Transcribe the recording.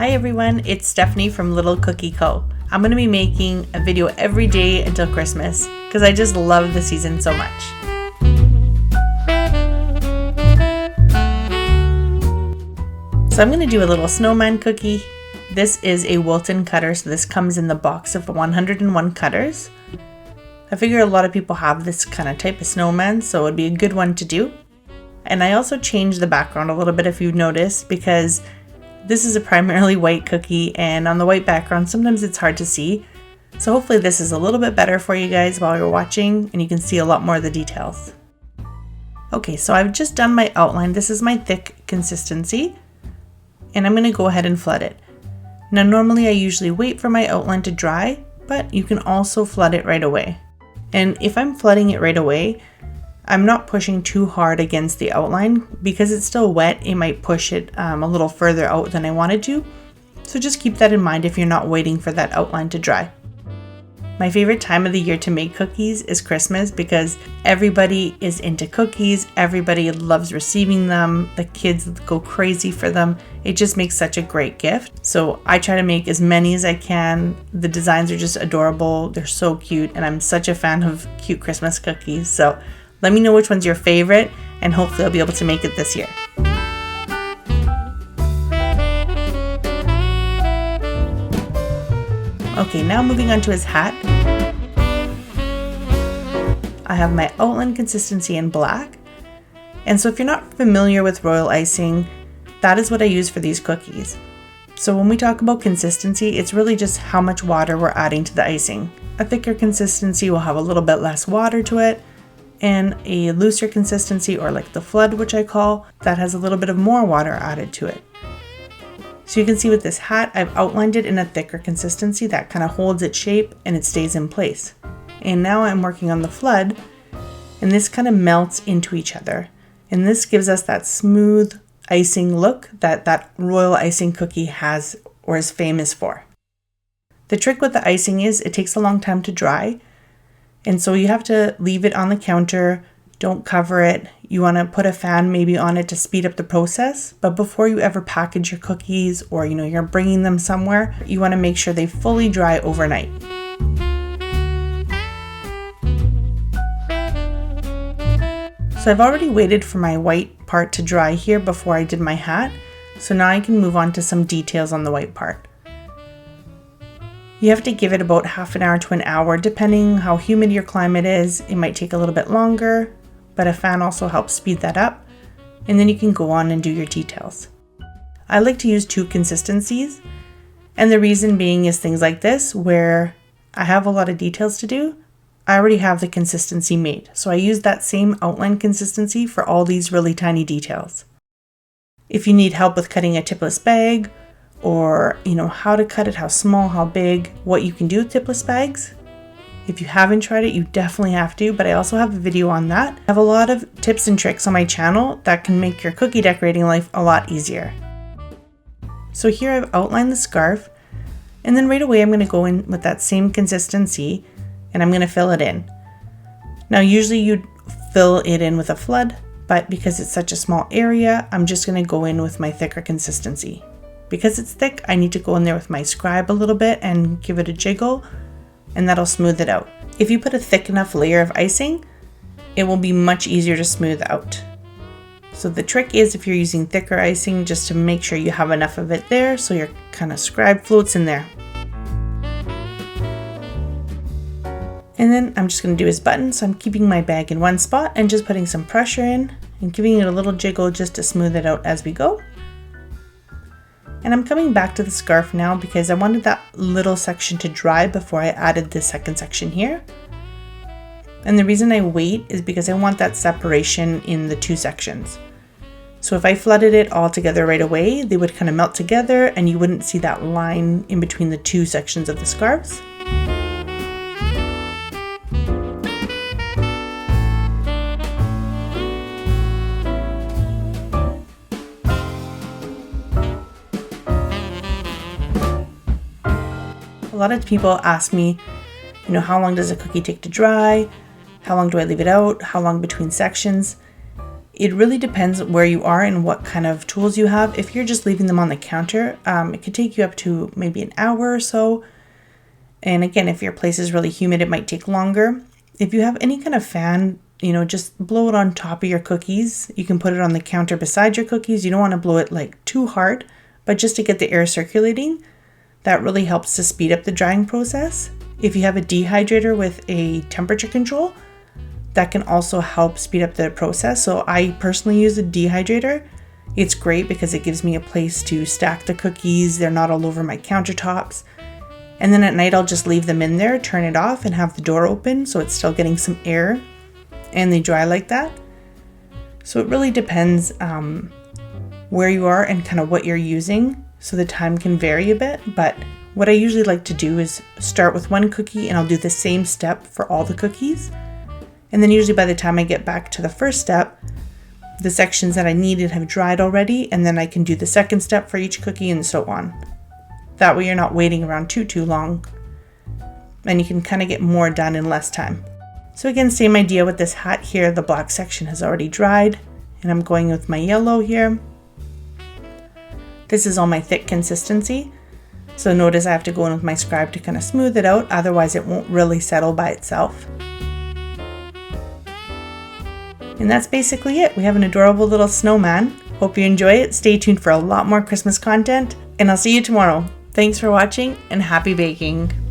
Hi everyone, it's Stephanie from Little Cookie Co. I'm going to be making a video every day until Christmas because I just love the season so much. So I'm going to do a little snowman cookie. This is a Wilton cutter, so this comes in the box of 101 cutters. I figure a lot of people have this kind of type of snowman, so it would be a good one to do. And I also changed the background a little bit if you've noticed, because this is a primarily white cookie, and on the white background sometimes it's hard to see. So hopefully this is a little bit better for you guys while you're watching and you can see a lot more of the details. Okay, so I've just done my outline. This is my thick consistency, and I'm going to go ahead and flood it. Now normally I usually wait for my outline to dry, but you can also flood it right away. And if I'm flooding it right away, I'm not pushing too hard against the outline because it's still wet. It might push it a little further out than I wanted to. So just keep that in mind if you're not waiting for that outline to dry. My favorite time of the year to make cookies is Christmas because everybody is into cookies. Everybody loves receiving them. The kids go crazy for them. It just makes such a great gift. So I try to make as many as I can. The designs are just adorable. They're so cute, and I'm such a fan of cute Christmas cookies. So let me know which one's your favorite, and hopefully I'll be able to make it this year. Okay, now moving on to his hat. I have my outline consistency in black. And so if you're not familiar with royal icing, that is what I use for these cookies. So when we talk about consistency, it's really just how much water we're adding to the icing. A thicker consistency will have a little bit less water to it, and a looser consistency, or like the flood, which I call, that has a little bit of more water added to it. So you can see with this hat, I've outlined it in a thicker consistency that kind of holds its shape and it stays in place. And now I'm working on the flood, and this kind of melts into each other. And this gives us that smooth icing look that royal icing cookie has or is famous for. The trick with the icing is it takes a long time to dry. And so you have to leave it on the counter, don't cover it. You want to put a fan maybe on it to speed up the process. But before you ever package your cookies or you're bringing them somewhere, you want to make sure they fully dry overnight. So I've already waited for my white part to dry here before I did my hat. So now I can move on to some details on the white part. You have to give it about half an hour to an hour, depending how humid your climate is. It might take a little bit longer, but a fan also helps speed that up. And then you can go on and do your details. I like to use 2 consistencies. And the reason being is things like this, where I have a lot of details to do, I already have the consistency made. So I use that same outline consistency for all these really tiny details. If you need help with cutting a tipless bag, or how to cut it, how small, how big, what you can do with tipless bags. If you haven't tried it, you definitely have to, but I also have a video on that. I have a lot of tips and tricks on my channel that can make your cookie decorating life a lot easier. So here I've outlined the scarf, and then right away I'm going to go in with that same consistency and I'm going to fill it in. Now usually you'd fill it in with a flood, but because it's such a small area, I'm just going to go in with my thicker consistency. Because it's thick, I need to go in there with my scribe a little bit and give it a jiggle, and that'll smooth it out. If you put a thick enough layer of icing, it will be much easier to smooth out. So the trick is, if you're using thicker icing, just to make sure you have enough of it there so your kind of scribe floats in there. And then I'm just going to do his button, so I'm keeping my bag in one spot and just putting some pressure in and giving it a little jiggle just to smooth it out as we go. And I'm coming back to the scarf now because I wanted that little section to dry before I added the second section here. And the reason I wait is because I want that separation in the 2 sections. So if I flooded it all together right away, they would kind of melt together and you wouldn't see that line in between the 2 sections of the scarves. A lot of people ask me, how long does a cookie take to dry? How long do I leave it out? How long between sections? It really depends where you are and what kind of tools you have. If you're just leaving them on the counter, it could take you up to maybe an hour or so. And again, if your place is really humid, it might take longer. If you have any kind of fan, just blow it on top of your cookies. You can put it on the counter beside your cookies. You don't want to blow it like too hard, but just to get the air circulating. That really helps to speed up the drying process. If you have a dehydrator with a temperature control, that can also help speed up the process. So I personally use a dehydrator. It's great because it gives me a place to stack the cookies. They're not all over my countertops. And then at night, I'll just leave them in there, turn it off, and have the door open so it's still getting some air, and they dry like that. So it really depends where you are and kind of what you're using. So the time can vary a bit, but what I usually like to do is start with one cookie and I'll do the same step for all the cookies. And then usually by the time I get back to the first step, the sections that I needed have dried already, and then I can do the second step for each cookie and so on. That way you're not waiting around too long, and you can kind of get more done in less time. So again, same idea with this hat here. The black section has already dried, and I'm going with my yellow here. This is all my thick consistency. So notice I have to go in with my scribe to kind of smooth it out, otherwise it won't really settle by itself. And that's basically it. We have an adorable little snowman. Hope you enjoy it. Stay tuned for a lot more Christmas content, and I'll see you tomorrow. Thanks for watching, and happy baking!